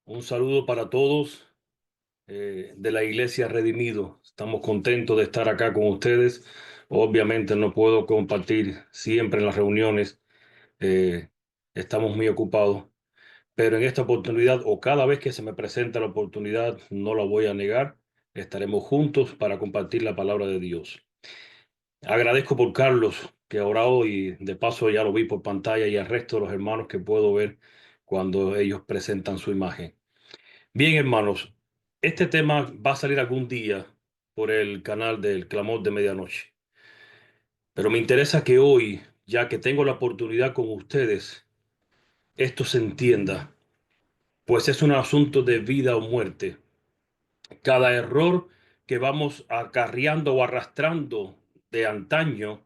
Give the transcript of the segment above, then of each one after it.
Un saludo para todos de la Iglesia Redimido. Estamos contentos de estar acá con ustedes. Obviamente no puedo compartir siempre en las reuniones. eh, Estamos muy ocupados, pero en esta oportunidad o cada vez que se me presenta la oportunidad, no la voy a negar. Estaremos juntos para compartir la palabra de Dios. Agradezco por Carlos, que ha orado y de paso ya lo vi por pantalla y al resto de los hermanos que puedo ver cuando ellos presentan su imagen. Bien, hermanos, este tema va a salir algún día por el canal del Clamor de Medianoche, pero me interesa que hoy, ya que tengo la oportunidad con ustedes, esto se entienda, pues es un asunto de vida o muerte. Cada error que vamos acarreando o arrastrando de antaño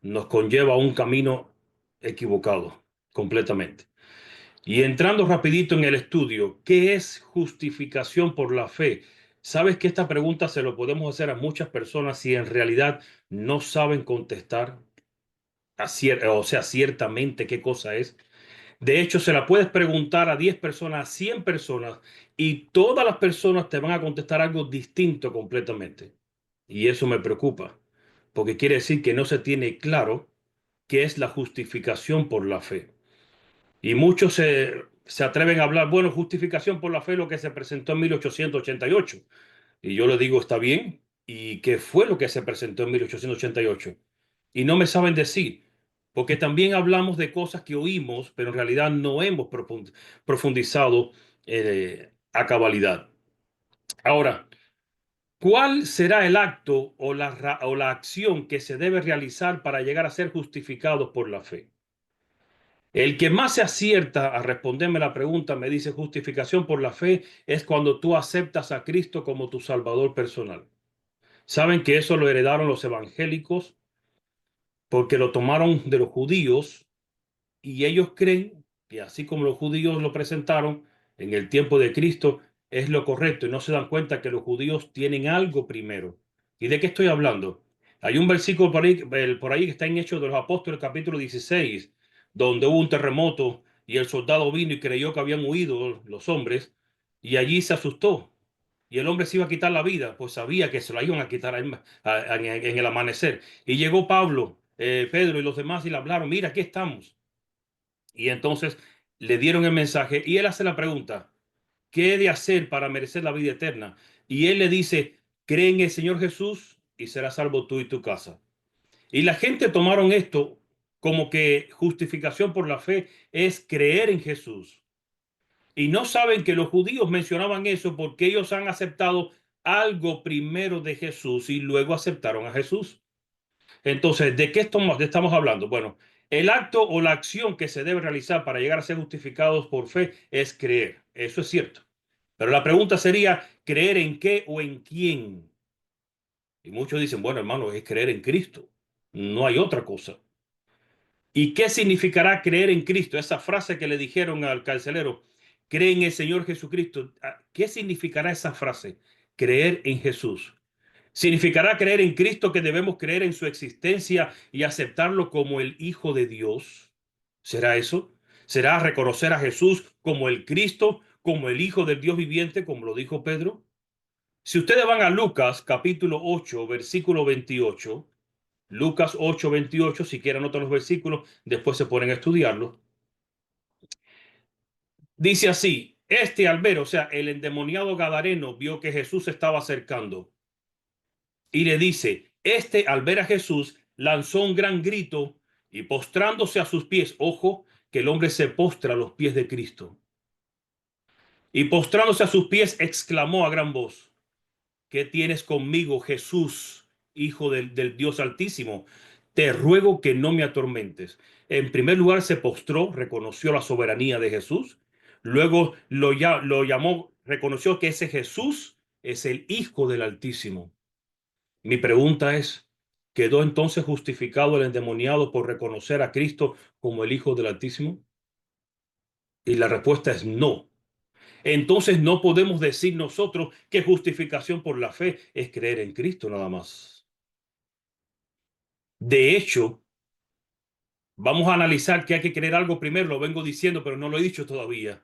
nos conlleva a un camino equivocado, completamente. Y entrando rapidito en el estudio, ¿qué es justificación por la fe? Sabes que esta pregunta se lo podemos hacer a muchas personas si en realidad no saben contestar o sea, ciertamente qué cosa es. De hecho, se la puedes preguntar a 10 personas, a 100 personas, y todas las personas te van a contestar algo distinto completamente. Y eso me preocupa, porque quiere decir que no se tiene claro qué es la justificación por la fe. Y muchos se atreven a hablar, bueno, justificación por la fe, lo que se presentó en 1888. Y yo le digo, está bien. ¿Y qué fue lo que se presentó en 1888? Y no me saben decir, porque también hablamos de cosas que oímos, pero en realidad no hemos profundizado a cabalidad. Ahora, ¿cuál será el acto o o la acción que se debe realizar para llegar a ser justificados por la fe? El que más se acierta a responderme la pregunta, me dice justificación por la fe, es cuando tú aceptas a Cristo como tu Salvador personal. Saben que eso lo heredaron los evangélicos porque lo tomaron de los judíos y ellos creen que así como los judíos lo presentaron en el tiempo de Cristo, es lo correcto y no se dan cuenta que los judíos tienen algo primero. ¿Y de qué estoy hablando? Hay un versículo por ahí que está en Hechos de los Apóstoles, capítulo 16, donde hubo un terremoto y el soldado vino y creyó que habían huido los hombres y allí se asustó. Y el hombre se iba a quitar la vida, pues sabía que se la iban a quitar en el amanecer. Y llegó Pablo, Pedro y los demás y le hablaron, mira, aquí estamos. Y entonces le dieron el mensaje y él hace la pregunta, ¿qué he de hacer para merecer la vida eterna? Y él le dice, cree en el Señor Jesús y serás salvo tú y tu casa. Y la gente tomaron esto como que justificación por la fe es creer en Jesús. Y no saben que los judíos mencionaban eso porque ellos han aceptado algo primero de Jesús y luego aceptaron a Jesús. Entonces, ¿de qué estamos hablando? Bueno, el acto o la acción que se debe realizar para llegar a ser justificados por fe es creer. Eso es cierto. Pero la pregunta sería, ¿creer en qué o en quién? Y muchos dicen, bueno, hermano, es creer en Cristo. No hay otra cosa. ¿Y qué significará creer en Cristo? Esa frase que le dijeron al carcelero, cree en el Señor Jesucristo. ¿Qué significará esa frase? Creer en Jesús. ¿Significará creer en Cristo que debemos creer en su existencia y aceptarlo como el Hijo de Dios? ¿Será eso? ¿Será reconocer a Jesús como el Cristo, como el Hijo del Dios viviente, como lo dijo Pedro? Si ustedes van a Lucas capítulo 8, versículo 28, Lucas 8 28, si quieren anotar los versículos, después se ponen a estudiarlos. Dice así, este al ver, o sea, el endemoniado gadareno vio que Jesús se estaba acercando y le dice, este al ver a Jesús lanzó un gran grito y postrándose a sus pies, ojo, que el hombre se postra a los pies de Cristo. Y postrándose a sus pies exclamó a gran voz, ¿qué tienes conmigo, Jesús, Hijo del Dios Altísimo? Te ruego que no me atormentes. En primer lugar se postró, reconoció la soberanía de Jesús. Luego lo llamó, reconoció que ese Jesús es el Hijo del Altísimo. Mi pregunta es, ¿quedó entonces justificado el endemoniado por reconocer a Cristo como el Hijo del Altísimo? Y la respuesta es no. Entonces no podemos decir nosotros que justificación por la fe es creer en Cristo nada más. De hecho, vamos a analizar que hay que creer algo primero, lo vengo diciendo, pero no lo he dicho todavía.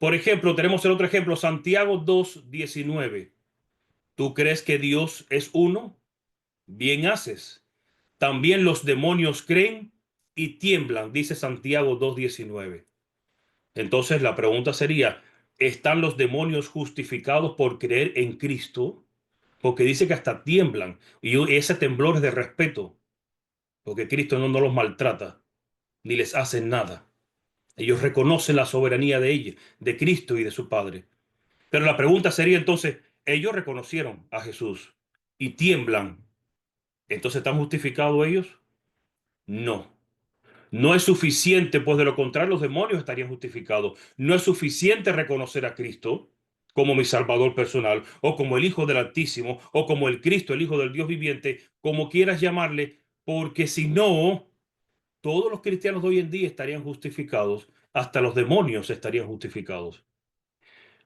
Por ejemplo, tenemos el otro ejemplo, Santiago 2:19. ¿Tú crees que Dios es uno? Bien haces. También los demonios creen y tiemblan, dice Santiago 2:19. Entonces la pregunta sería, ¿están los demonios justificados por creer en Cristo? Porque dice que hasta tiemblan. Y ese temblor es de respeto, porque Cristo no los maltrata, ni les hace nada. Ellos reconocen la soberanía de ella, de Cristo y de su Padre. Pero la pregunta sería entonces, ellos reconocieron a Jesús y tiemblan. ¿Entonces están justificados ellos? No. No es suficiente, pues de lo contrario los demonios estarían justificados. No es suficiente reconocer a Cristo como mi Salvador personal, o como el Hijo del Altísimo, o como el Cristo, el Hijo del Dios viviente, como quieras llamarle, porque si no, todos los cristianos de hoy en día estarían justificados, hasta los demonios estarían justificados.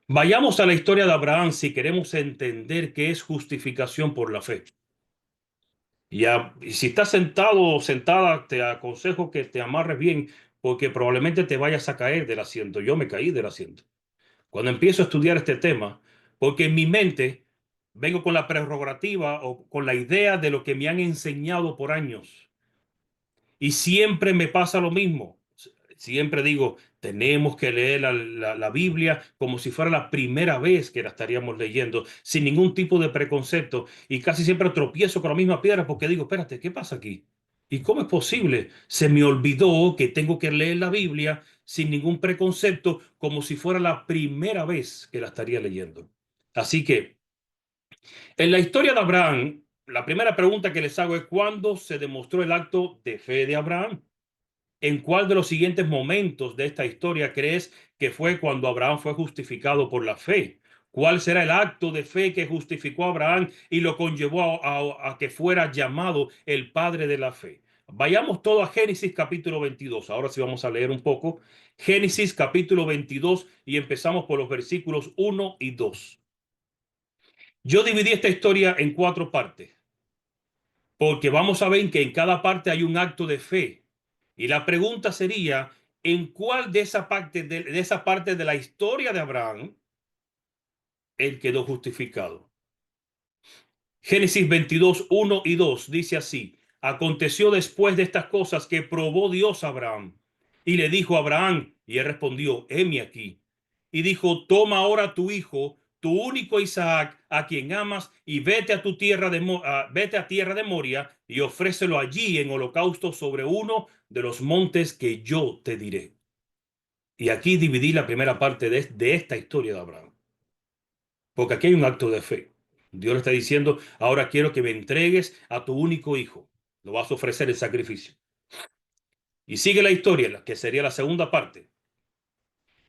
Vayamos a la historia de Abraham si queremos entender qué es justificación por la fe. Y si estás sentado o sentada, te aconsejo que te amarres bien, porque probablemente te vayas a caer del asiento. Yo me caí del asiento cuando empiezo a estudiar este tema, porque en mi mente vengo con la prerrogativa o con la idea de lo que me han enseñado por años. Y siempre me pasa lo mismo. Siempre digo, tenemos que leer la Biblia como si fuera la primera vez que la estaríamos leyendo, sin ningún tipo de preconcepto. Y casi siempre tropiezo con la misma piedra porque digo, espérate, ¿qué pasa aquí? ¿Y cómo es posible? Se me olvidó que tengo que leer la Biblia sin ningún preconcepto, como si fuera la primera vez que la estaría leyendo. Así que, en la historia de Abraham, la primera pregunta que les hago es, ¿cuándo se demostró el acto de fe de Abraham? ¿En cuál de los siguientes momentos de esta historia crees que fue cuando Abraham fue justificado por la fe? ¿Cuál será el acto de fe que justificó a Abraham y lo conllevó a que fuera llamado el padre de la fe? Vayamos todo a Génesis capítulo 22. Ahora sí vamos a leer un poco. Génesis capítulo 22 y empezamos por los versículos 1 y 2. Yo dividí esta historia en cuatro partes, porque vamos a ver que en cada parte hay un acto de fe. Y la pregunta sería, ¿en cuál de esa parte de la historia de Abraham él quedó justificado? Génesis 22, 1 y 2 dice así: Aconteció después de estas cosas que probó Dios a Abraham y le dijo a Abraham, y él respondió, heme aquí. Y dijo, toma ahora tu hijo, tu único Isaac, a quien amas, y vete a tu tierra vete a tierra de Moria y ofrécelo allí en holocausto sobre uno de los montes que yo te diré. Y aquí dividí la primera parte de esta historia de Abraham, porque aquí hay un acto de fe. Dios le está diciendo, ahora quiero que me entregues a tu único hijo. Lo vas a ofrecer en sacrificio. Y sigue la historia, que sería la segunda parte.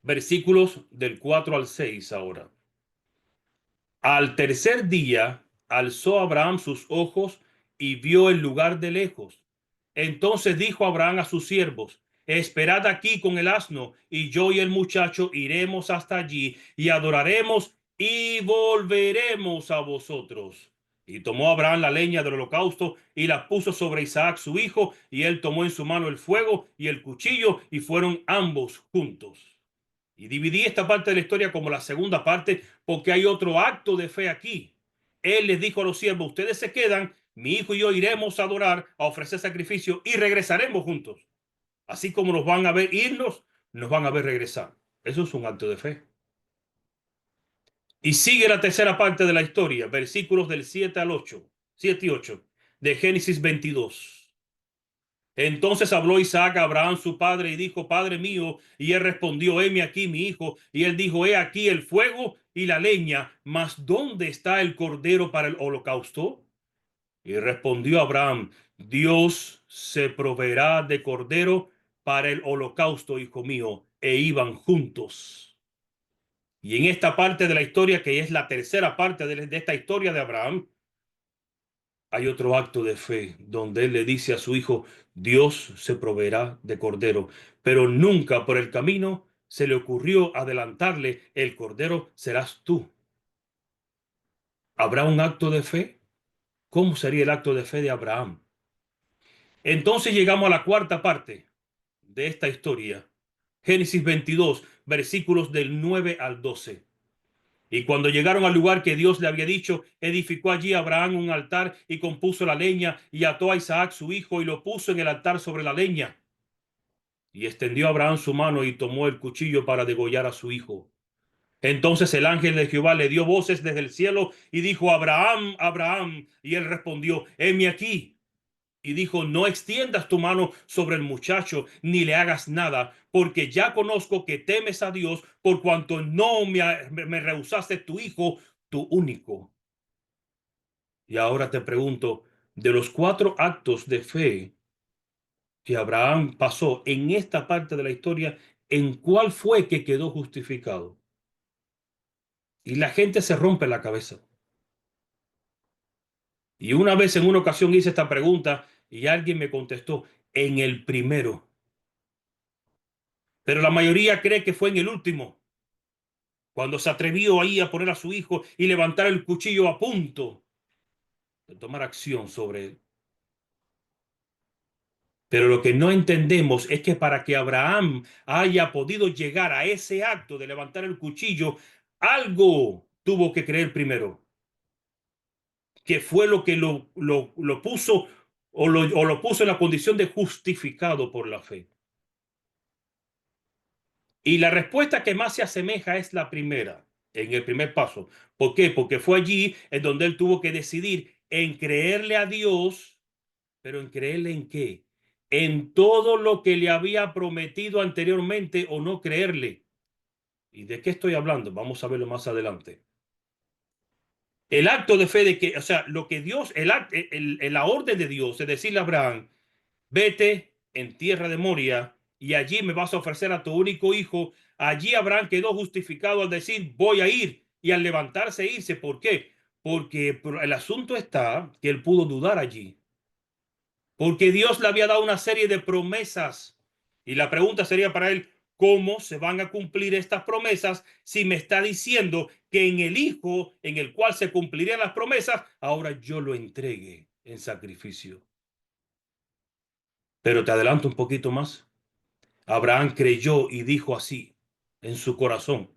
Versículos del 4 al 6 ahora. Al tercer día alzó Abraham sus ojos y vio el lugar de lejos. Entonces dijo Abraham a sus siervos, esperad aquí con el asno, y yo y el muchacho iremos hasta allí y adoraremos y volveremos a vosotros. Y tomó Abraham la leña del holocausto y la puso sobre Isaac su hijo, y él tomó en su mano el fuego y el cuchillo, y fueron ambos juntos. Y dividí esta parte de la historia como la segunda parte porque hay otro acto de fe aquí. Él les dijo a los siervos, ustedes se quedan, mi hijo y yo iremos a adorar, a ofrecer sacrificio y regresaremos juntos. Así como nos van a ver irnos, nos van a ver regresar. Eso es un acto de fe. Y sigue la tercera parte de la historia, versículos del 7 al 8, 7 y 8 de Génesis 22. Entonces habló Isaac a Abraham su padre y dijo, Padre mío, y él respondió, heme aquí mi hijo. Y él dijo, he aquí el fuego y la leña, mas ¿dónde está el cordero para el holocausto? Y respondió Abraham, Dios se proveerá de cordero para el holocausto, hijo mío. E iban juntos. Y en esta parte de la historia, que es la tercera parte de esta historia de Abraham, hay otro acto de fe donde él le dice a su hijo, Dios se proveerá de cordero, pero nunca por el camino se le ocurrió adelantarle, el cordero serás tú. ¿Habrá un acto de fe? ¿Cómo sería el acto de fe de Abraham? Entonces llegamos a la cuarta parte de esta historia. Génesis 22, versículos del 9 al 12. Y cuando llegaron al lugar que Dios le había dicho, edificó allí Abraham un altar y compuso la leña y ató a Isaac su hijo y lo puso en el altar sobre la leña. Y extendió Abraham su mano y tomó el cuchillo para degollar a su hijo. Entonces el ángel de Jehová le dio voces desde el cielo y dijo: Abraham, Abraham. Y él respondió: heme aquí. Y dijo: no extiendas tu mano sobre el muchacho, ni le hagas nada, porque ya conozco que temes a Dios, por cuanto no me rehusaste tu hijo, tu único. Y ahora te pregunto, de los 4 actos de fe que Abraham pasó en esta parte de la historia, ¿en cuál fue que quedó justificado? Y la gente se rompe la cabeza. Y una vez en una ocasión hice esta pregunta y alguien me contestó: en el primero. Pero la mayoría cree que fue en el último, cuando se atrevió ahí a poner a su hijo y levantar el cuchillo a punto de tomar acción sobre él. Pero lo que no entendemos es que para que Abraham haya podido llegar a ese acto de levantar el cuchillo, algo tuvo que creer primero, que fue lo que lo puso o lo puso en la condición de justificado por la fe. Y la respuesta que más se asemeja es la primera, en el primer paso. ¿Por qué? Porque fue allí en donde él tuvo que decidir en creerle a Dios, pero en creerle en qué, en todo lo que le había prometido anteriormente, o no creerle. ¿Y de qué estoy hablando? Vamos a verlo más adelante. El acto de fe de que, o sea, lo que Dios, la orden de Dios es decirle a Abraham: vete en tierra de Moria y allí me vas a ofrecer a tu único hijo. Allí Abraham quedó justificado al decir: voy a ir, y al levantarse e irse. ¿Por qué? Porque el asunto está que él pudo dudar allí, porque Dios le había dado una serie de promesas. Y la pregunta sería para él: ¿cómo se van a cumplir estas promesas si me está diciendo que en el hijo en el cual se cumplirían las promesas, ahora yo lo entregue en sacrificio? Pero te adelanto un poquito más. Abraham creyó y dijo así en su corazón: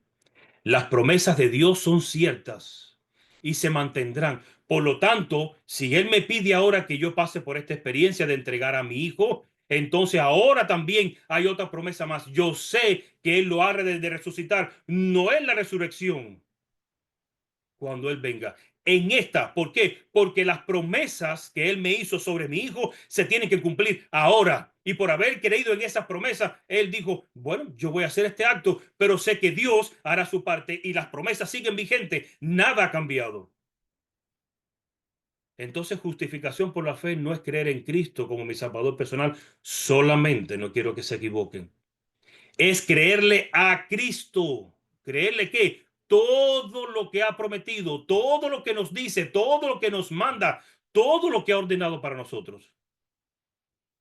las promesas de Dios son ciertas y se mantendrán. Por lo tanto, si Él me pide ahora que yo pase por esta experiencia de entregar a mi hijo, entonces ahora también hay otra promesa más. Yo sé que Él lo ha de resucitar. No es la resurrección cuando Él venga. En esta, ¿por qué? Porque las promesas que Él me hizo sobre mi hijo se tienen que cumplir ahora. Y por haber creído en esas promesas, Él dijo: bueno, yo voy a hacer este acto, pero sé que Dios hará su parte y las promesas siguen vigentes. Nada ha cambiado. Entonces, justificación por la fe no es creer en Cristo como mi salvador personal solamente, no quiero que se equivoquen. Es creerle a Cristo. ¿Creerle qué? Todo lo que ha prometido, todo lo que nos dice, todo lo que nos manda, todo lo que ha ordenado para nosotros.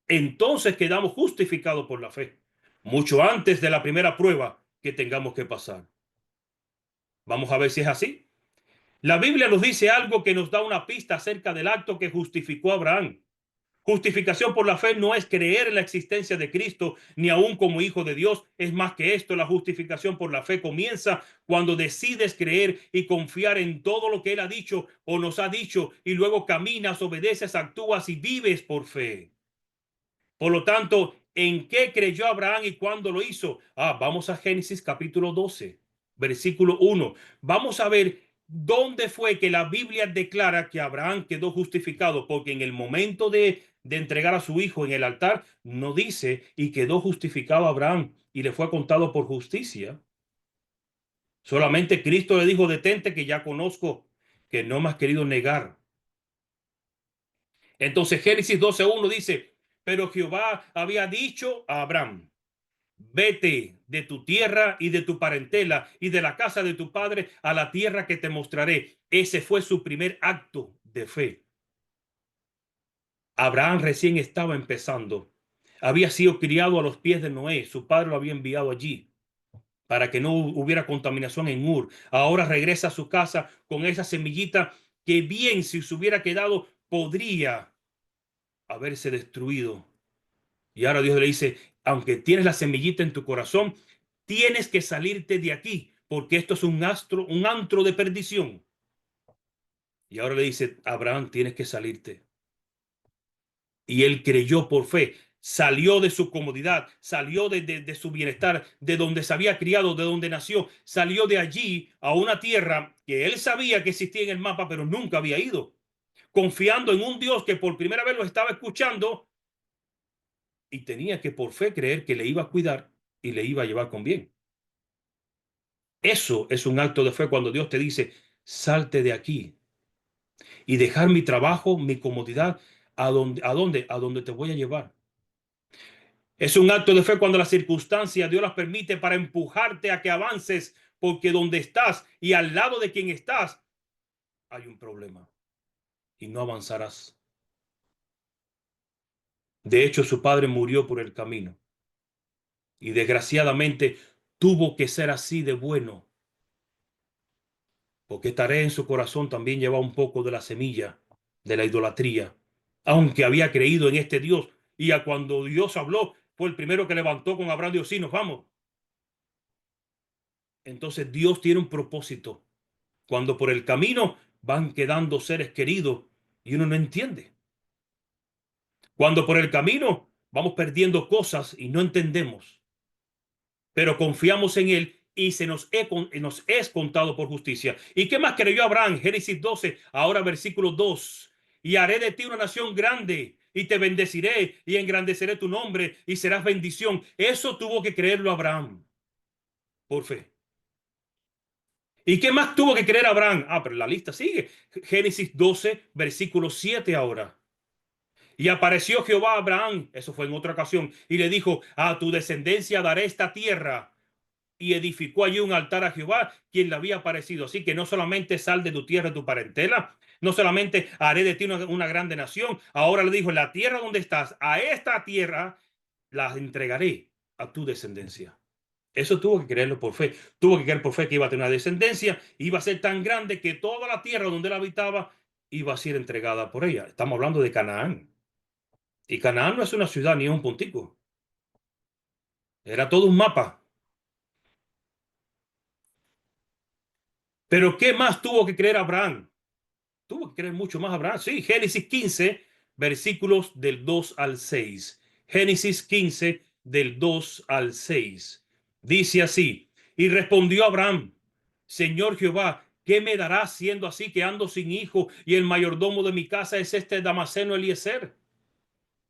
Entonces quedamos justificados por la fe, mucho antes de la primera prueba que tengamos que pasar. Vamos a ver si es así. La Biblia nos dice algo que nos da una pista acerca del acto que justificó a Abraham. Justificación por la fe no es creer en la existencia de Cristo, ni aún como hijo de Dios. Es más que esto. La justificación por la fe comienza cuando decides creer y confiar en todo lo que Él ha dicho o nos ha dicho, y luego caminas, obedeces, actúas y vives por fe. Por lo tanto, ¿en qué creyó Abraham y cuándo lo hizo? Vamos a Génesis capítulo 12, versículo 1. Vamos a ver dónde fue que la Biblia declara que Abraham quedó justificado, porque en el momento de entregar a su hijo en el altar, no dice y quedó justificado Abraham y le fue contado por justicia. Solamente Cristo le dijo: detente, que ya conozco que no me has querido negar. Entonces Génesis 12:1 dice: pero Jehová había dicho a Abraham: vete de tu tierra y de tu parentela y de la casa de tu padre a la tierra que te mostraré. Ese fue su primer acto de fe. Abraham recién estaba empezando. Había sido criado a los pies de Noé. Su padre lo había enviado allí para que no hubiera contaminación en Ur. Ahora regresa a su casa con esa semillita que, bien, si se hubiera quedado, podría haberse destruido. Y ahora Dios le dice: aunque tienes la semillita en tu corazón, tienes que salirte de aquí, porque esto es un antro de perdición. Y ahora le dice, Abraham, tienes que salirte. Y él creyó por fe, salió de su comodidad, salió de su bienestar, de donde se había criado, de donde nació, salió de allí a una tierra que él sabía que existía en el mapa, pero nunca había ido, confiando en un Dios que por primera vez lo estaba escuchando y tenía que por fe creer que le iba a cuidar y le iba a llevar con bien. Eso es un acto de fe cuando Dios te dice, salte de aquí y dejar mi trabajo, mi comodidad, a donde te voy a llevar. Es un acto de fe cuando las circunstancias Dios las permite para empujarte a que avances, porque donde estás y al lado de quien estás hay un problema y no avanzarás. De hecho, su padre murió por el camino y desgraciadamente tuvo que ser así de bueno, porque tarea en su corazón también llevaba un poco de la semilla de la idolatría, aunque había creído en este Dios y a cuando Dios habló fue el primero que levantó con Abraham, Dios, sí, nos vamos. Entonces Dios tiene un propósito cuando por el camino van quedando seres queridos y uno no entiende. Cuando por el camino vamos perdiendo cosas y no entendemos, pero confiamos en Él y nos es contado por justicia. ¿Y qué más creyó Abraham? Génesis 12, ahora versículo 2. Y haré de ti una nación grande y te bendeciré y engrandeceré tu nombre y serás bendición. Eso tuvo que creerlo Abraham por fe. ¿Y qué más tuvo que creer Abraham? Pero la lista sigue. Génesis 12, versículo 7 ahora. Y apareció Jehová a Abraham, eso fue en otra ocasión, y le dijo, a tu descendencia daré esta tierra. Y edificó allí un altar a Jehová, quien le había aparecido. Así que no solamente sal de tu tierra, de tu parentela, no solamente haré de ti una grande nación, ahora le dijo, la tierra donde estás, a esta tierra la entregaré a tu descendencia. Eso tuvo que creerlo por fe. Tuvo que creer por fe que iba a tener una descendencia, iba a ser tan grande que toda la tierra donde él habitaba iba a ser entregada por ella. Estamos hablando de Canaán. Y Canaán no es una ciudad ni un puntico. Era todo un mapa. Pero ¿qué más tuvo que creer Abraham? Tuvo que creer mucho más Abraham. Sí, Génesis 15, versículos del 2 al 6. Génesis 15, del 2 al 6. Dice así, y respondió Abraham, Señor Jehová, ¿qué me darás siendo así que ando sin hijo y el mayordomo de mi casa es este Damaseno Eliezer?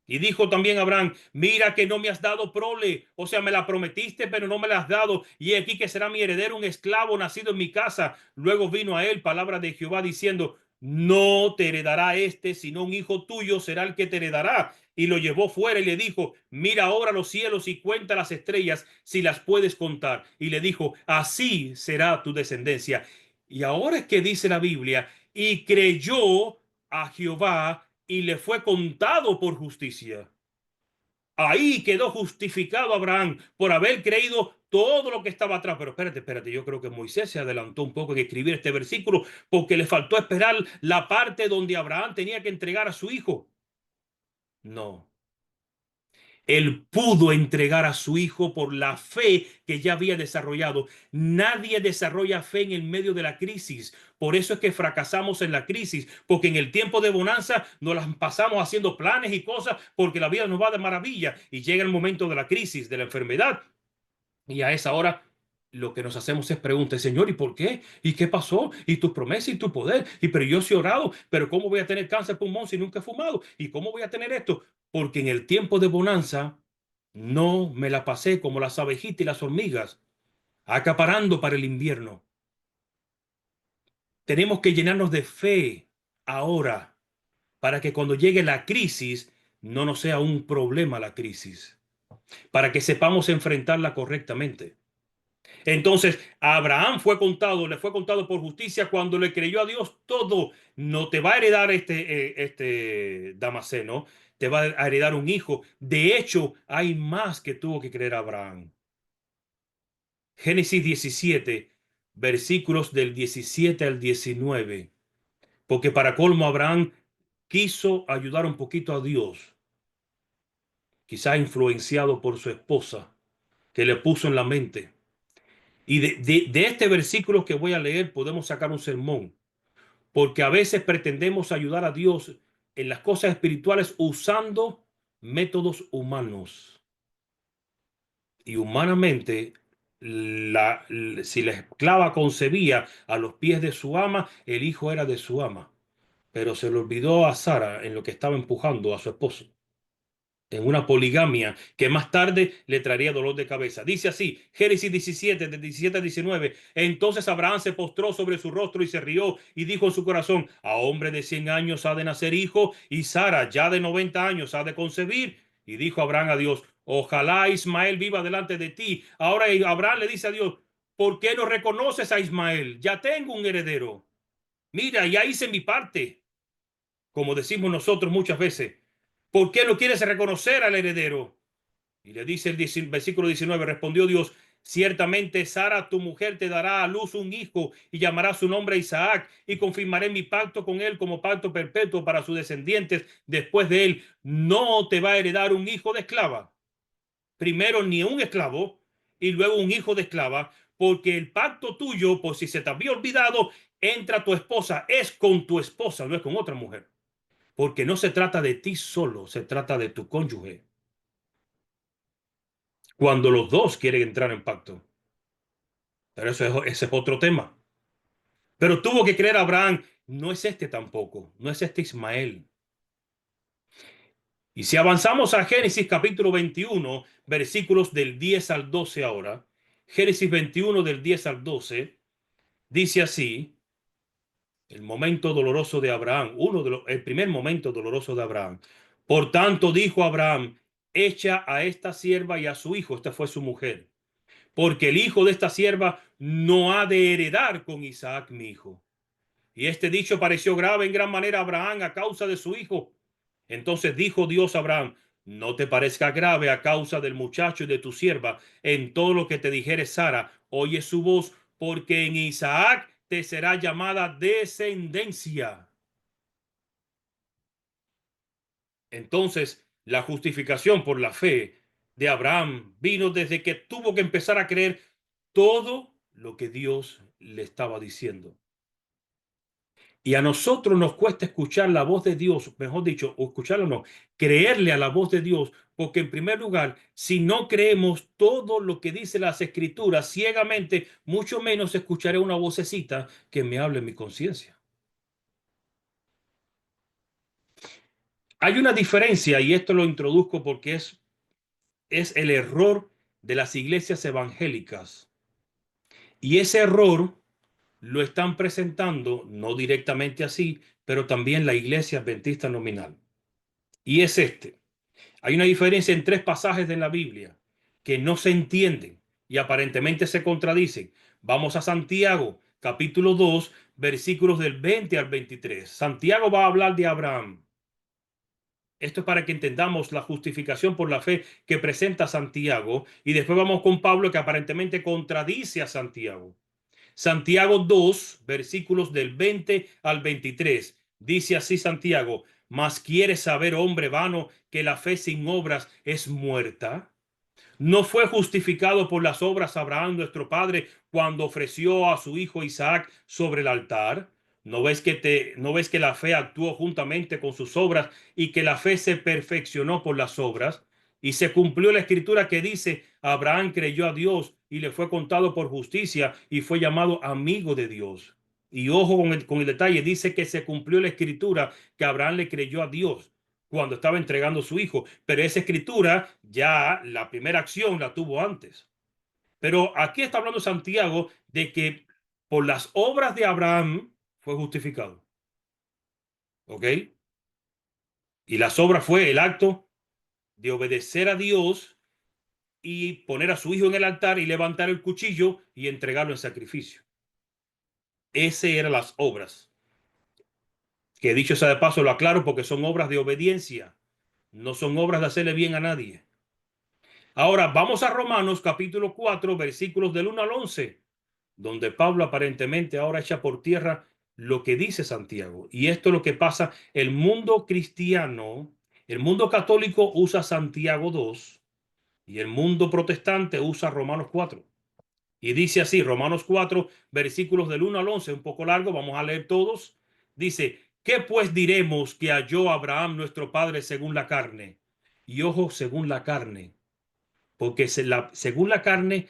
Y dijo también Abraham, mira que no me has dado prole, o sea, me la prometiste, pero no me la has dado, y aquí que será mi heredero un esclavo nacido en mi casa. Luego vino a él palabra de Jehová diciendo, no te heredará este, sino un hijo tuyo será el que te heredará. Y lo llevó fuera y le dijo, mira ahora los cielos y cuenta las estrellas si las puedes contar. Y le dijo, así será tu descendencia. Y ahora es que dice la Biblia, y creyó a Jehová y le fue contado por justicia. Ahí quedó justificado Abraham por haber creído todo lo que estaba atrás. Pero espérate, yo creo que Moisés se adelantó un poco en escribir este versículo porque le faltó esperar la parte donde Abraham tenía que entregar a su hijo. No, él pudo entregar a su hijo por la fe que ya había desarrollado. Nadie desarrolla fe en el medio de la crisis. Por eso es que fracasamos en la crisis, porque en el tiempo de bonanza nos las pasamos haciendo planes y cosas porque la vida nos va de maravilla y llega el momento de la crisis, de la enfermedad. Y a esa hora lo que nos hacemos es preguntar, Señor, ¿y por qué? ¿Y qué pasó? ¿Y tus promesas y tu poder? Y pero yo sí he orado, pero ¿cómo voy a tener cáncer de pulmón si nunca he fumado? ¿Y cómo voy a tener esto? Porque en el tiempo de bonanza no me la pasé como las abejitas y las hormigas, acaparando para el invierno. Tenemos que llenarnos de fe ahora para que cuando llegue la crisis no nos sea un problema la crisis, para que sepamos enfrentarla correctamente. Entonces, a Abraham le fue contado por justicia cuando le creyó a Dios todo. No te va a heredar este Damaseno, te va a heredar un hijo. De hecho, hay más que tuvo que creer Abraham. Génesis 17, versículos del 17 al 19. Porque para colmo Abraham quiso ayudar un poquito a Dios, quizá influenciado por su esposa, que le puso en la mente. Y de este versículo que voy a leer podemos sacar un sermón, porque a veces pretendemos ayudar a Dios en las cosas espirituales usando métodos humanos. Y humanamente, si la esclava concebía a los pies de su ama, el hijo era de su ama. Pero se le olvidó a Sara en lo que estaba empujando a su esposo, en una poligamia que más tarde le traería dolor de cabeza. Dice así, Génesis 17, de 17 a 19. Entonces Abraham se postró sobre su rostro y se rió y dijo en su corazón, a hombre de 100 años ha de nacer hijo y Sara ya de 90 años ha de concebir. Y dijo Abraham a Dios, ojalá Ismael viva delante de ti. Ahora Abraham le dice a Dios, ¿por qué no reconoces a Ismael? Ya tengo un heredero. Mira, ya hice mi parte, como decimos nosotros muchas veces. ¿Por qué no quieres reconocer al heredero? Y le dice el versículo 19, respondió Dios, ciertamente Sara, tu mujer, te dará a luz un hijo y llamará su nombre Isaac y confirmaré mi pacto con él como pacto perpetuo para sus descendientes después de él. No te va a heredar un hijo de esclava. Primero ni un esclavo y luego un hijo de esclava, porque el pacto tuyo, por si se te había olvidado, entra tu esposa, es con tu esposa, no es con otra mujer. Porque no se trata de ti solo, se trata de tu cónyuge. Cuando los dos quieren entrar en pacto. Pero ese es otro tema. Pero tuvo que creer Abraham, no es este tampoco, no es este Ismael. Y si avanzamos a Génesis capítulo 21, versículos del 10 al 12 ahora, Génesis 21 del 10 al 12, dice así, el momento doloroso de Abraham, el primer momento doloroso de Abraham. Por tanto, dijo Abraham, echa a esta sierva y a su hijo, esta fue su mujer, porque el hijo de esta sierva no ha de heredar con Isaac mi hijo. Y este dicho pareció grave en gran manera a Abraham a causa de su hijo. Entonces dijo Dios a Abraham, no te parezca grave a causa del muchacho y de tu sierva, en todo lo que te dijere Sara, oye su voz, porque en Isaac te será llamada descendencia. Entonces, la justificación por la fe de Abraham vino desde que tuvo que empezar a creer todo lo que Dios le estaba diciendo. Y a nosotros nos cuesta escuchar la voz de Dios, mejor dicho, o escucharlo no, creerle a la voz de Dios, porque en primer lugar, si no creemos todo lo que dice las escrituras ciegamente, mucho menos escucharé una vocecita que me hable en mi conciencia. Hay una diferencia, y esto lo introduzco porque es el error de las iglesias evangélicas. Y ese error lo están presentando, no directamente así, pero también la iglesia adventista nominal. Y es este. Hay una diferencia en tres pasajes de la Biblia que no se entienden y aparentemente se contradicen. Vamos a Santiago, capítulo 2, versículos del 20 al 23. Santiago va a hablar de Abraham. Esto es para que entendamos la justificación por la fe que presenta Santiago. Y después vamos con Pablo, que aparentemente contradice a Santiago. Santiago 2, versículos del 20 al 23. Dice así Santiago, mas quieres saber, hombre vano, que la fe sin obras es muerta. ¿No fue justificado por las obras Abraham, nuestro padre, cuando ofreció a su hijo Isaac sobre el altar? ¿No ves que la fe actuó juntamente con sus obras y que la fe se perfeccionó por las obras? Y se cumplió la escritura que dice, Abraham creyó a Dios y le fue contado por justicia y fue llamado amigo de Dios. Y ojo con el detalle, dice que se cumplió la escritura que Abraham le creyó a Dios cuando estaba entregando su hijo. Pero esa escritura ya la primera acción la tuvo antes. Pero aquí está hablando Santiago de que por las obras de Abraham fue justificado. ¿Ok? Y las obras fue el acto de obedecer a Dios y poner a su hijo en el altar y levantar el cuchillo y entregarlo en sacrificio. Ese eran las obras. Que dicho sea de paso, lo aclaro porque son obras de obediencia. No son obras de hacerle bien a nadie. Ahora vamos a Romanos capítulo 4, versículos del 1 al 11, donde Pablo aparentemente ahora echa por tierra lo que dice Santiago. Y esto es lo que pasa. El mundo cristiano, el mundo católico usa Santiago 2 y el mundo protestante usa Romanos 4. Y dice así, Romanos 4, versículos del 1 al 11, un poco largo, vamos a leer todos. Dice, ¿qué pues diremos que halló Abraham nuestro padre según la carne? Y ojo, según la carne, porque según la carne,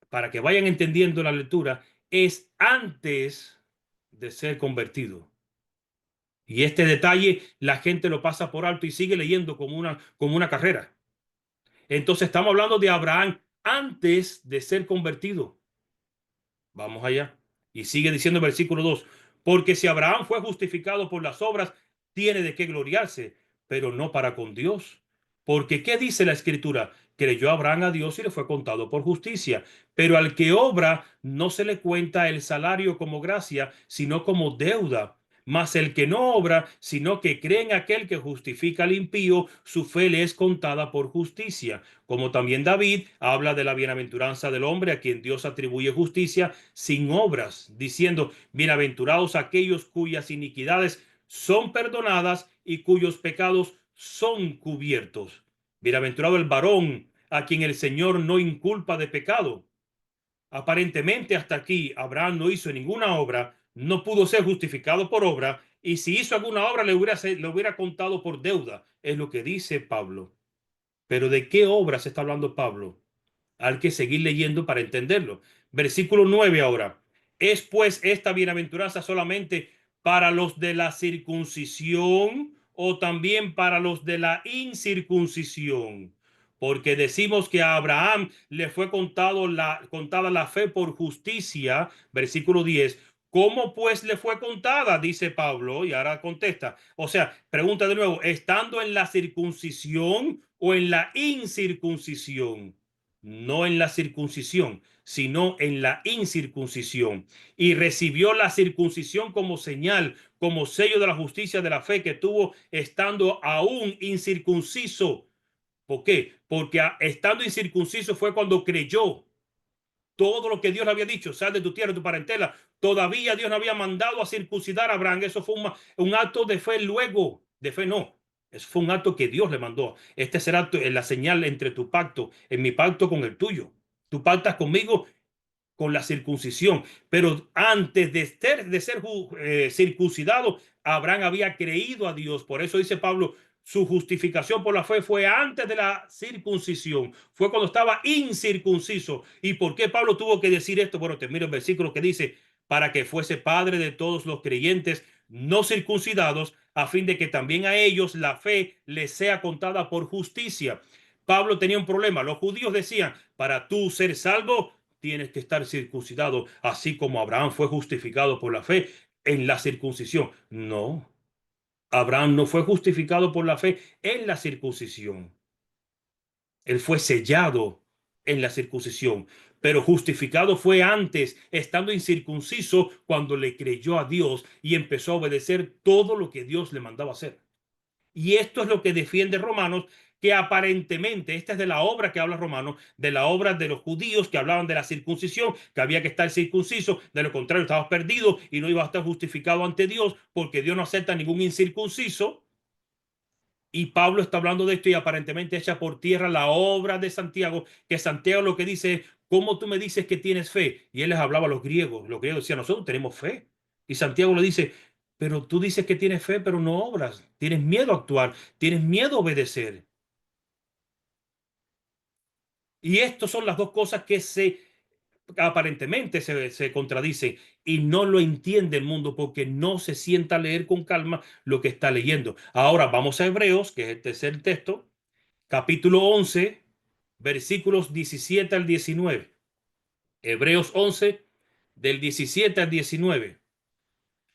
para que vayan entendiendo la lectura, es antes de ser convertido. Y este detalle la gente lo pasa por alto y sigue leyendo como una carrera. Entonces estamos hablando de Abraham antes de ser convertido. Vamos allá. Y sigue diciendo el versículo 2, porque si Abraham fue justificado por las obras, tiene de qué gloriarse, pero no para con Dios. Porque ¿qué dice la escritura? Creyó Abraham a Dios y le fue contado por justicia. Pero al que obra no se le cuenta el salario como gracia, sino como deuda. Mas el que no obra, sino que cree en aquel que justifica al impío, su fe le es contada por justicia. Como también David habla de la bienaventuranza del hombre a quien Dios atribuye justicia sin obras, diciendo, bienaventurados aquellos cuyas iniquidades son perdonadas y cuyos pecados son cubiertos. Bienaventurado el varón a quien el Señor no inculpa de pecado. Aparentemente hasta aquí Abraham no hizo ninguna obra, no pudo ser justificado por obra, y si hizo alguna obra le hubiera contado por deuda. Es lo que dice Pablo. Pero ¿de qué obra se está hablando Pablo? Hay que seguir leyendo para entenderlo. Versículo 9 ahora. ¿Es pues esta bienaventuranza solamente para los de la circuncisión o también para los de la incircuncisión? Porque decimos que a Abraham le fue contada la fe por justicia. Versículo 10. ¿Cómo pues le fue contada? Dice Pablo, y ahora contesta. O sea, pregunta de nuevo, ¿estando en la circuncisión o en la incircuncisión? No en la circuncisión, sino en la incircuncisión. Y recibió la circuncisión como señal, como sello de la justicia de la fe que tuvo estando aún incircunciso. ¿Por qué? Porque estando incircunciso fue cuando creyó todo lo que Dios le había dicho, sal de tu tierra, de tu parentela. Todavía Dios no había mandado a circuncidar a Abraham. Eso fue un acto de fe luego, de fe no. Eso fue un acto que Dios le mandó. Este será la señal entre tu pacto, en mi pacto con el tuyo. Tú pactas conmigo con la circuncisión, pero antes de ser circuncidado, Abraham había creído a Dios. Por eso dice Pablo, su justificación por la fe fue antes de la circuncisión, fue cuando estaba incircunciso. ¿Y por qué Pablo tuvo que decir esto? Bueno, te miro el versículo que dice, para que fuese padre de todos los creyentes no circuncidados, a fin de que también a ellos la fe les sea contada por justicia. Pablo tenía un problema. Los judíos decían, para tú ser salvo, tienes que estar circuncidado, así como Abraham fue justificado por la fe en la circuncisión. No, Abraham no fue justificado por la fe en la circuncisión. Él fue sellado en la circuncisión, pero justificado fue antes, estando incircunciso, cuando le creyó a Dios y empezó a obedecer todo lo que Dios le mandaba hacer. Y esto es lo que defiende Romanos, que aparentemente, esta es de la obra que habla Romanos, de la obra de los judíos que hablaban de la circuncisión, que había que estar circunciso, de lo contrario estabas perdido y no ibas a estar justificado ante Dios, porque Dios no acepta ningún incircunciso. Y Pablo está hablando de esto y aparentemente echa por tierra la obra de Santiago, que Santiago lo que dice es, ¿cómo tú me dices que tienes fe? Y él les hablaba a los griegos decían, nosotros tenemos fe. Y Santiago le dice, pero tú dices que tienes fe, pero no obras, tienes miedo a actuar, tienes miedo a obedecer. Y estas son las dos cosas que aparentemente se contradicen y no lo entiende el mundo porque no se sienta a leer con calma lo que está leyendo. Ahora vamos a Hebreos, que es el tercer texto, capítulo 11, versículos 17 al 19. Hebreos 11, del 17 al 19.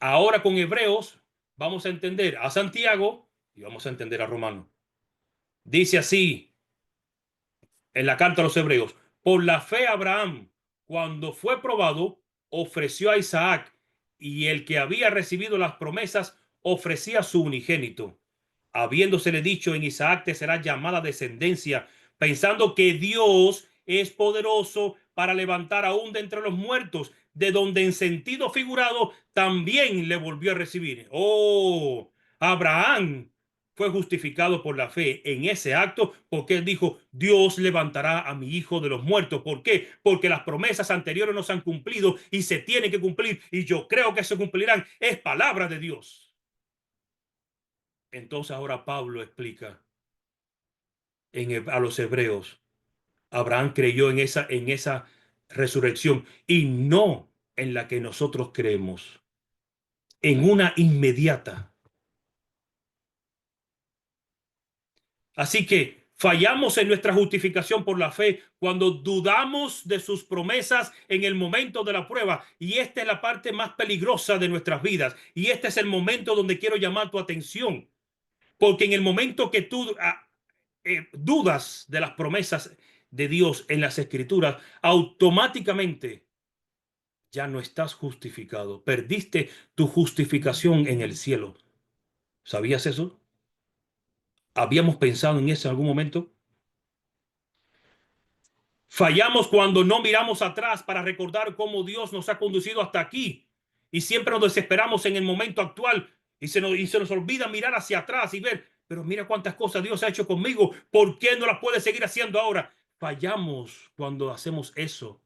Ahora con Hebreos vamos a entender a Santiago y vamos a entender a Romano. Dice así en la carta a los Hebreos, por la fe Abraham, cuando fue probado, ofreció a Isaac, y el que había recibido las promesas ofrecía a su unigénito, habiéndosele dicho, en Isaac te será llamada descendencia, pensando que Dios es poderoso para levantar aún de entre los muertos, de donde en sentido figurado también le volvió a recibir. Oh, Abraham fue justificado por la fe en ese acto, porque él dijo, Dios levantará a mi hijo de los muertos. ¿Por qué? Porque las promesas anteriores no se han cumplido y se tienen que cumplir, y yo creo que se cumplirán. Es palabra de Dios. Entonces ahora Pablo explica a los hebreos, Abraham creyó en esa resurrección y no en la que nosotros creemos, en una inmediata. Así que fallamos en nuestra justificación por la fe cuando dudamos de sus promesas en el momento de la prueba. Y esta es la parte más peligrosa de nuestras vidas. Y este es el momento donde quiero llamar tu atención. Porque en el momento que tú dudas de las promesas de Dios en las Escrituras, automáticamente ya no estás justificado. Perdiste tu justificación en el cielo. ¿Sabías eso? ¿Habíamos pensado en eso en algún momento? Fallamos cuando no miramos atrás para recordar cómo Dios nos ha conducido hasta aquí. Y siempre nos desesperamos en el momento actual y se nos olvida mirar hacia atrás y ver, pero mira cuántas cosas Dios ha hecho conmigo. ¿Por qué no las puede seguir haciendo ahora? Fallamos cuando hacemos eso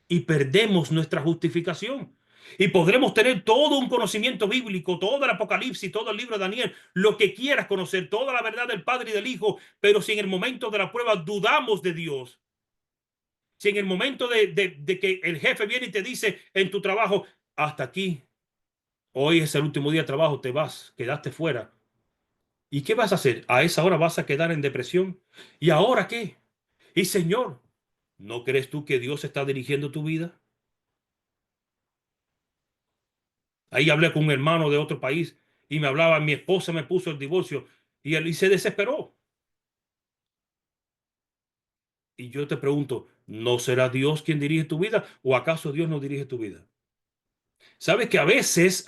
y perdemos nuestra justificación. Y podremos tener todo un conocimiento bíblico, todo el Apocalipsis, todo el libro de Daniel, lo que quieras conocer, toda la verdad del Padre y del Hijo, pero si en el momento de la prueba dudamos de Dios, si en el momento de que el jefe viene y te dice en tu trabajo, hasta aquí, hoy es el último día de trabajo, te vas, quedaste fuera. ¿Y qué vas a hacer? A esa hora vas a quedar en depresión. ¿Y ahora qué? Y Señor, ¿no crees tú que Dios está dirigiendo tu vida? Ahí hablé con un hermano de otro país y me hablaba, mi esposa me puso el divorcio y él y se desesperó. Y yo te pregunto, ¿no será Dios quien dirige tu vida o acaso Dios no dirige tu vida? Sabes que a veces,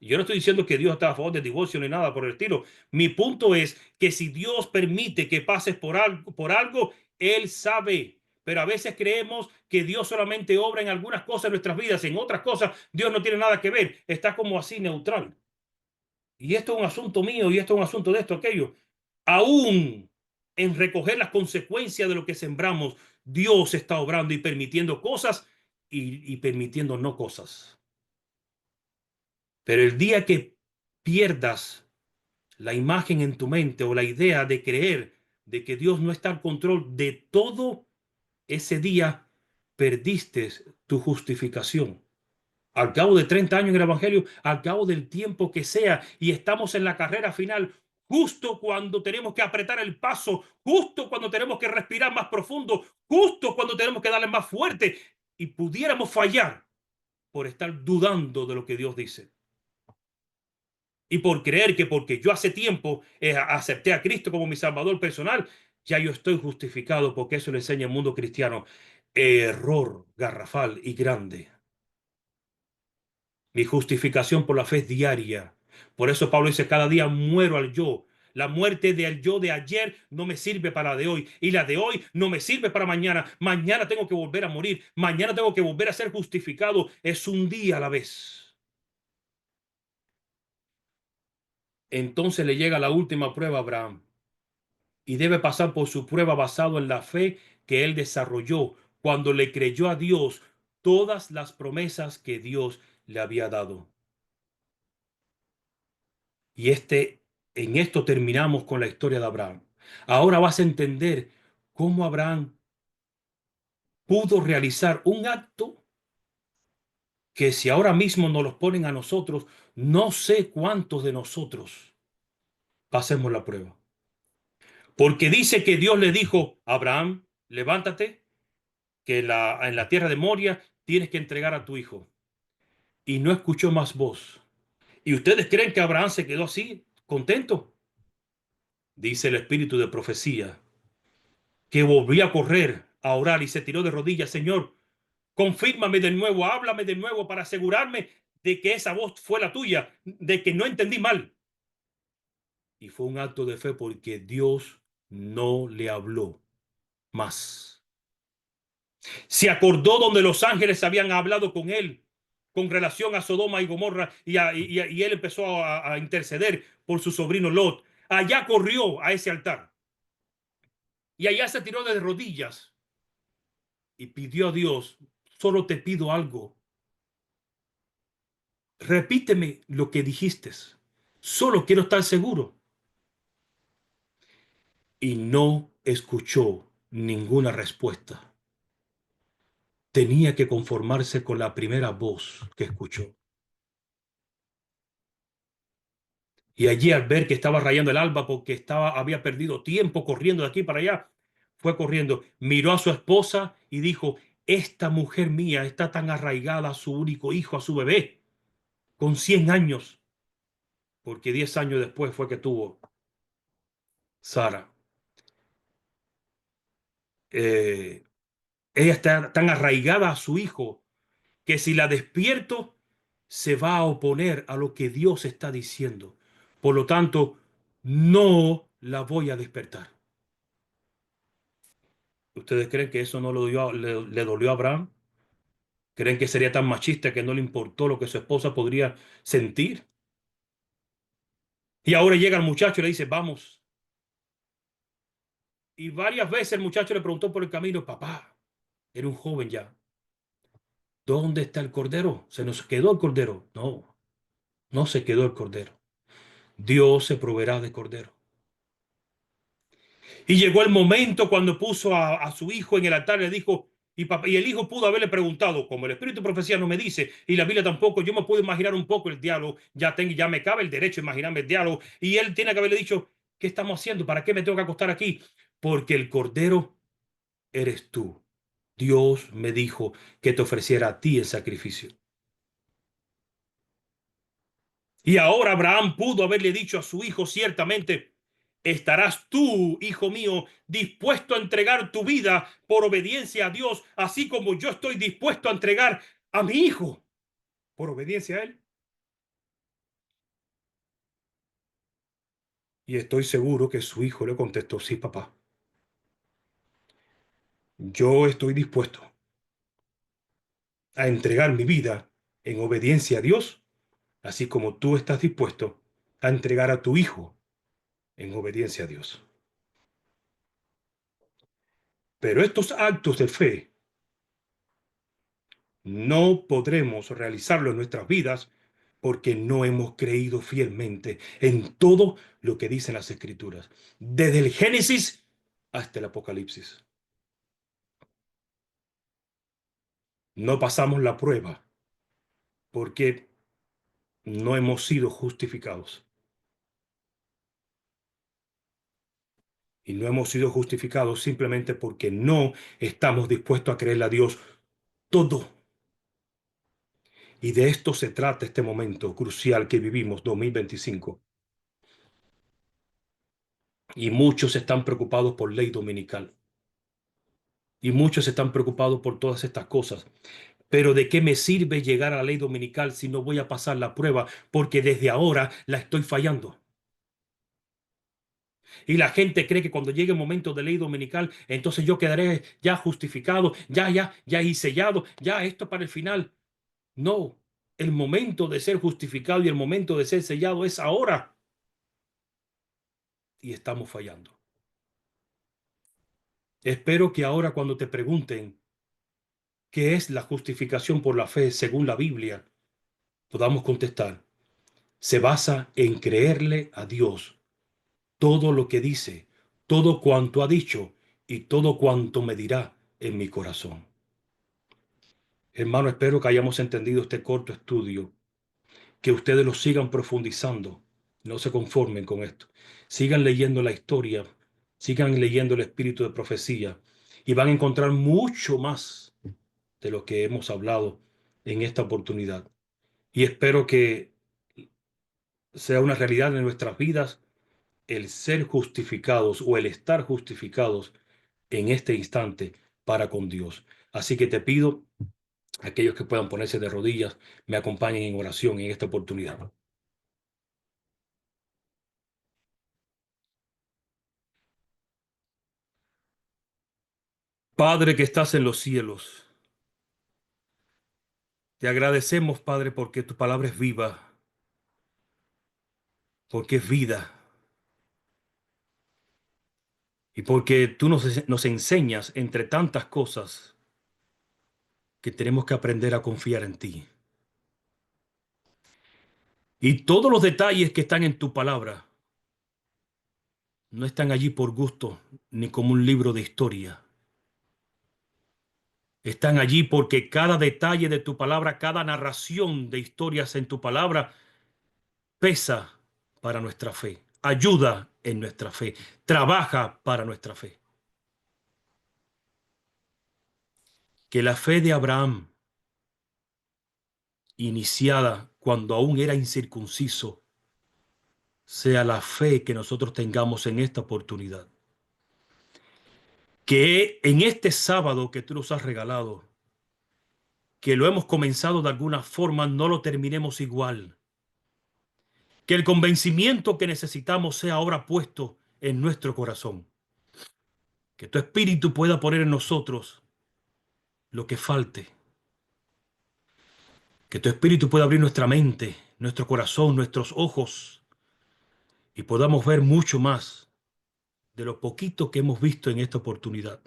yo no estoy diciendo que Dios está a favor del divorcio ni nada por el estilo. Mi punto es que si Dios permite que pases por algo, Él sabe. Pero a veces creemos que Dios solamente obra en algunas cosas de nuestras vidas, en otras cosas Dios no tiene nada que ver. Está como así neutral. Y esto es un asunto mío y esto es un asunto de esto, aquello. Aún en recoger las consecuencias de lo que sembramos, Dios está obrando y permitiendo cosas y permitiendo no cosas. Pero el día que pierdas la imagen en tu mente o la idea de creer de que Dios no está al control de todo, ese día perdiste tu justificación. Al cabo de 30 años en el Evangelio, al cabo del tiempo que sea, y estamos en la carrera final, justo cuando tenemos que apretar el paso, justo cuando tenemos que respirar más profundo, justo cuando tenemos que darle más fuerte, y pudiéramos fallar por estar dudando de lo que Dios dice. Y por creer que porque yo hace tiempo acepté a Cristo como mi Salvador personal, ya yo estoy justificado porque eso le enseña el mundo cristiano. Error garrafal y grande. Mi justificación por la fe es diaria. Por eso Pablo dice, cada día muero al yo. La muerte del yo de ayer no me sirve para la de hoy. Y la de hoy no me sirve para mañana. Mañana tengo que volver a morir. Mañana tengo que volver a ser justificado. Es un día a la vez. Entonces le llega la última prueba a Abraham. Y debe pasar por su prueba basado en la fe que él desarrolló cuando le creyó a Dios todas las promesas que Dios le había dado. Y en esto terminamos con la historia de Abraham. Ahora vas a entender cómo Abraham pudo realizar un acto que si ahora mismo nos los ponen a nosotros, no sé cuántos de nosotros pasemos la prueba. Porque dice que Dios le dijo, Abraham, levántate, que en la tierra de Moria tienes que entregar a tu hijo. Y no escuchó más voz. ¿Y ustedes creen que Abraham se quedó así, contento? Dice el espíritu de profecía que volvió a correr, a orar y se tiró de rodillas. Señor, confírmame de nuevo, háblame de nuevo para asegurarme de que esa voz fue la tuya, de que no entendí mal. Y fue un acto de fe porque Dios no le habló más. Se acordó donde los ángeles habían hablado con él con relación a Sodoma y Gomorra y él empezó a interceder por su sobrino Lot. Allá corrió a ese altar y allá se tiró de rodillas y pidió a Dios, solo te pido algo, repíteme lo que dijiste, solo quiero estar seguro. Y no escuchó ninguna respuesta. Tenía que conformarse con la primera voz que escuchó. Y allí, al ver que estaba rayando el alba porque había perdido tiempo corriendo de aquí para allá, fue corriendo, miró a su esposa y dijo, esta mujer mía está tan arraigada a su único hijo, a su bebé, con 100 años, porque 10 años después fue que tuvo Sara. Eh, Ella está tan arraigada a su hijo que si la despierto, se va a oponer a lo que Dios está diciendo. Por lo tanto, no la voy a despertar. ¿Ustedes creen que eso no le dolió a Abraham? ¿Creen que sería tan machista que no le importó lo que su esposa podría sentir? Y ahora llega el muchacho y le dice, vamos. Y varias veces el muchacho le preguntó por el camino, papá, era un joven ya. ¿Dónde está el cordero? ¿Se nos quedó el cordero? No, no se quedó el cordero. Dios se proveerá de cordero. Y llegó el momento cuando puso a su hijo en el altar, le dijo, y el hijo pudo haberle preguntado, como el Espíritu de Profecía no me dice, y la Biblia tampoco, yo me puedo imaginar un poco el diálogo, ya me cabe el derecho a imaginarme el diálogo, y él tiene que haberle dicho, ¿qué estamos haciendo? ¿Para qué me tengo que acostar aquí? Porque el Cordero eres tú. Dios me dijo que te ofreciera a ti el sacrificio. Y ahora Abraham pudo haberle dicho a su hijo, ciertamente, ¿estarás tú, hijo mío, dispuesto a entregar tu vida por obediencia a Dios, así como yo estoy dispuesto a entregar a mi hijo por obediencia a él? Y estoy seguro que su hijo le contestó, sí, papá, yo estoy dispuesto a entregar mi vida en obediencia a Dios, así como tú estás dispuesto a entregar a tu hijo en obediencia a Dios. Pero estos actos de fe no podremos realizarlo en nuestras vidas porque no hemos creído fielmente en todo lo que dicen las Escrituras, desde el Génesis hasta el Apocalipsis. No pasamos la prueba porque no hemos sido justificados. Y no hemos sido justificados simplemente porque no estamos dispuestos a creerle a Dios todo. Y de esto se trata este momento crucial que vivimos, 2025. Y muchos están preocupados por ley dominical. Y muchos están preocupados por todas estas cosas. Pero ¿de qué me sirve llegar a la ley dominical si no voy a pasar la prueba? Porque desde ahora la estoy fallando. Y la gente cree que cuando llegue el momento de ley dominical, entonces yo quedaré ya justificado, ya y sellado, ya esto para el final. No, el momento de ser justificado y el momento de ser sellado es ahora. Y estamos fallando. Espero que ahora cuando te pregunten qué es la justificación por la fe según la Biblia, podamos contestar. Se basa en creerle a Dios todo lo que dice, todo cuanto ha dicho y todo cuanto me dirá en mi corazón. Hermano, espero que hayamos entendido este corto estudio, que ustedes lo sigan profundizando, no se conformen con esto. Sigan leyendo la historia, sigan leyendo el espíritu de profecía y van a encontrar mucho más de lo que hemos hablado en esta oportunidad. Y espero que sea una realidad en nuestras vidas el ser justificados o el estar justificados en este instante para con Dios. Así que te pido, aquellos que puedan ponerse de rodillas, me acompañen en oración en esta oportunidad. Padre que estás en los cielos, Te agradecemos, Padre, porque tu palabra es viva, porque es vida y porque tú nos enseñas entre tantas cosas que tenemos que aprender a confiar en ti. Y todos los detalles que están en tu palabra no están allí por gusto ni como un libro de historia. Están allí porque cada detalle de tu palabra, cada narración de historias en tu palabra pesa para nuestra fe, ayuda en nuestra fe, trabaja para nuestra fe. Que la fe de Abraham, iniciada cuando aún era incircunciso, sea la fe que nosotros tengamos en esta oportunidad. Que en este sábado que tú nos has regalado, que lo hemos comenzado de alguna forma, no lo terminemos igual. Que el convencimiento que necesitamos sea ahora puesto en nuestro corazón. Que tu Espíritu pueda poner en nosotros lo que falte. Que tu Espíritu pueda abrir nuestra mente, nuestro corazón, nuestros ojos y podamos ver mucho más de lo poquito que hemos visto en esta oportunidad.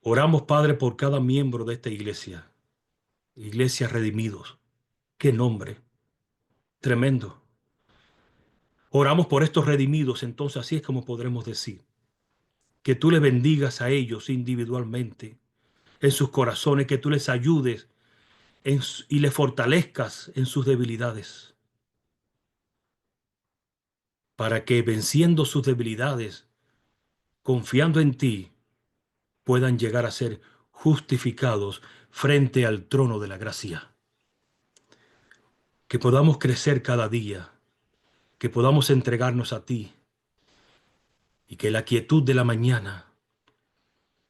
Oramos, Padre, por cada miembro de esta iglesia. Iglesia Redimidos. Qué nombre. Tremendo. Oramos por estos redimidos, entonces así es como podremos decir. Que tú les bendigas a ellos individualmente, en sus corazones, que tú les ayudes y les fortalezcas en sus debilidades, para que venciendo sus debilidades, confiando en ti, puedan llegar a ser justificados frente al trono de la gracia. Que podamos crecer cada día, que podamos entregarnos a ti y que la quietud de la mañana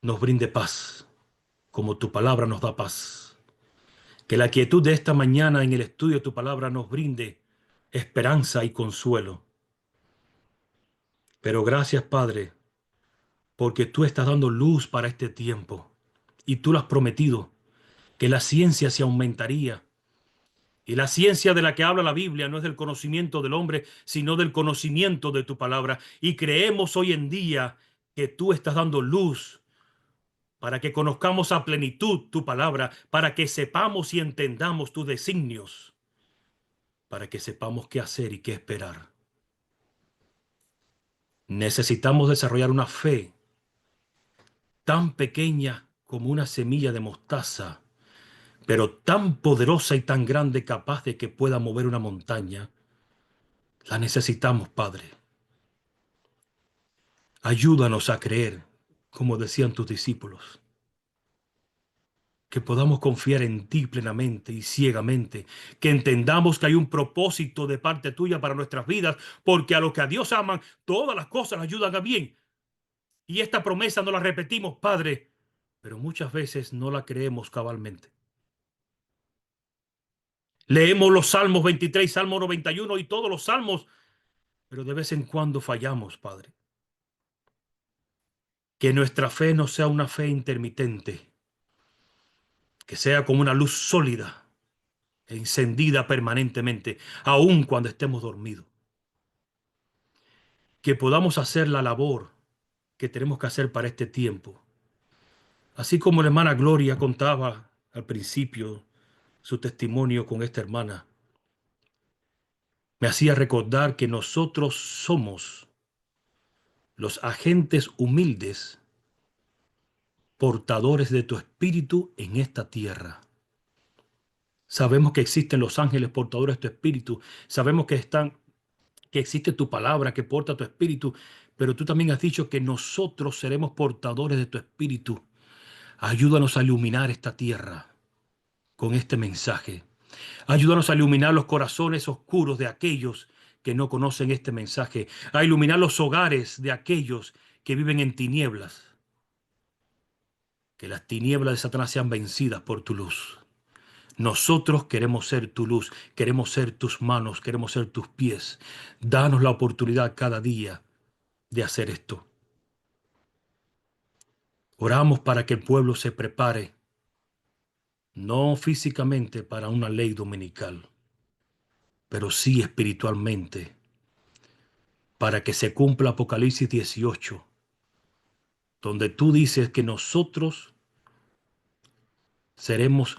nos brinde paz, como tu palabra nos da paz. Que la quietud de esta mañana en el estudio de tu palabra nos brinde esperanza y consuelo. Pero gracias, Padre, porque tú estás dando luz para este tiempo y tú lo has prometido, que la ciencia se aumentaría. Y la ciencia de la que habla la Biblia no es del conocimiento del hombre, sino del conocimiento de tu palabra. Y creemos hoy en día que tú estás dando luz para que conozcamos a plenitud tu palabra, para que sepamos y entendamos tus designios, para que sepamos qué hacer y qué esperar. Necesitamos desarrollar una fe tan pequeña como una semilla de mostaza, pero tan poderosa y tan grande, capaz de que pueda mover una montaña. La necesitamos, Padre. Ayúdanos a creer, como decían tus discípulos, que podamos confiar en ti plenamente y ciegamente, que entendamos que hay un propósito de parte tuya para nuestras vidas, porque a los que a Dios aman, todas las cosas ayudan a bien. Y esta promesa no la repetimos, Padre, pero muchas veces no la creemos cabalmente. Leemos los Salmos 23, Salmo 91 y todos los salmos, pero de vez en cuando fallamos, Padre. Que nuestra fe no sea una fe intermitente, que sea como una luz sólida, encendida permanentemente, aun cuando estemos dormidos. Que podamos hacer la labor que tenemos que hacer para este tiempo. Así como la hermana Gloria contaba al principio su testimonio con esta hermana, me hacía recordar que nosotros somos los agentes humildes, portadores de tu espíritu en esta tierra. Sabemos que existen los ángeles portadores de tu espíritu, sabemos que existe tu palabra que porta tu espíritu, pero tú también has dicho que nosotros seremos portadores de tu espíritu. Ayúdanos a iluminar esta tierra con este mensaje. Ayúdanos a iluminar los corazones oscuros de aquellos que no conocen este mensaje, a iluminar los hogares de aquellos que viven en tinieblas. Que las tinieblas de Satanás sean vencidas por tu luz. Nosotros queremos ser tu luz, queremos ser tus manos, queremos ser tus pies. Danos la oportunidad cada día de hacer esto. Oramos para que el pueblo se prepare no físicamente para una ley dominical, pero sí espiritualmente, para que se cumpla Apocalipsis 18, donde tú dices que nosotros seremos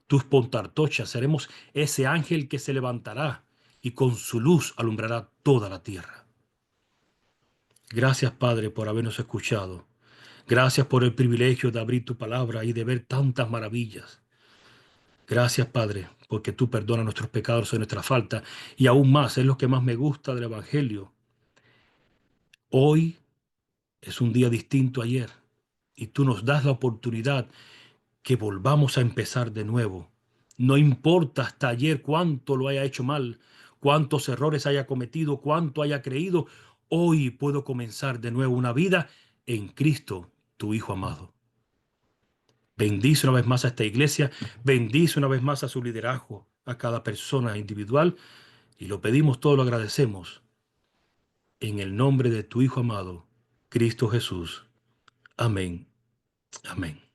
tus pontartochas, seremos ese ángel que se levantará y con su luz alumbrará toda la tierra. Gracias, Padre, por habernos escuchado. Gracias por el privilegio de abrir tu palabra y de ver tantas maravillas. Gracias, Padre, porque tú perdonas nuestros pecados y nuestra falta. Y aún más, es lo que más me gusta del Evangelio. Hoy es un día distinto a ayer y tú nos das la oportunidad que volvamos a empezar de nuevo. No importa hasta ayer cuánto lo haya hecho mal, cuántos errores haya cometido, cuánto haya creído, hoy puedo comenzar de nuevo una vida en Cristo, tu Hijo amado. Bendice una vez más a esta iglesia, bendice una vez más a su liderazgo, a cada persona individual, y lo pedimos todo, lo agradecemos, en el nombre de tu Hijo amado, Cristo Jesús. Amén. Amén.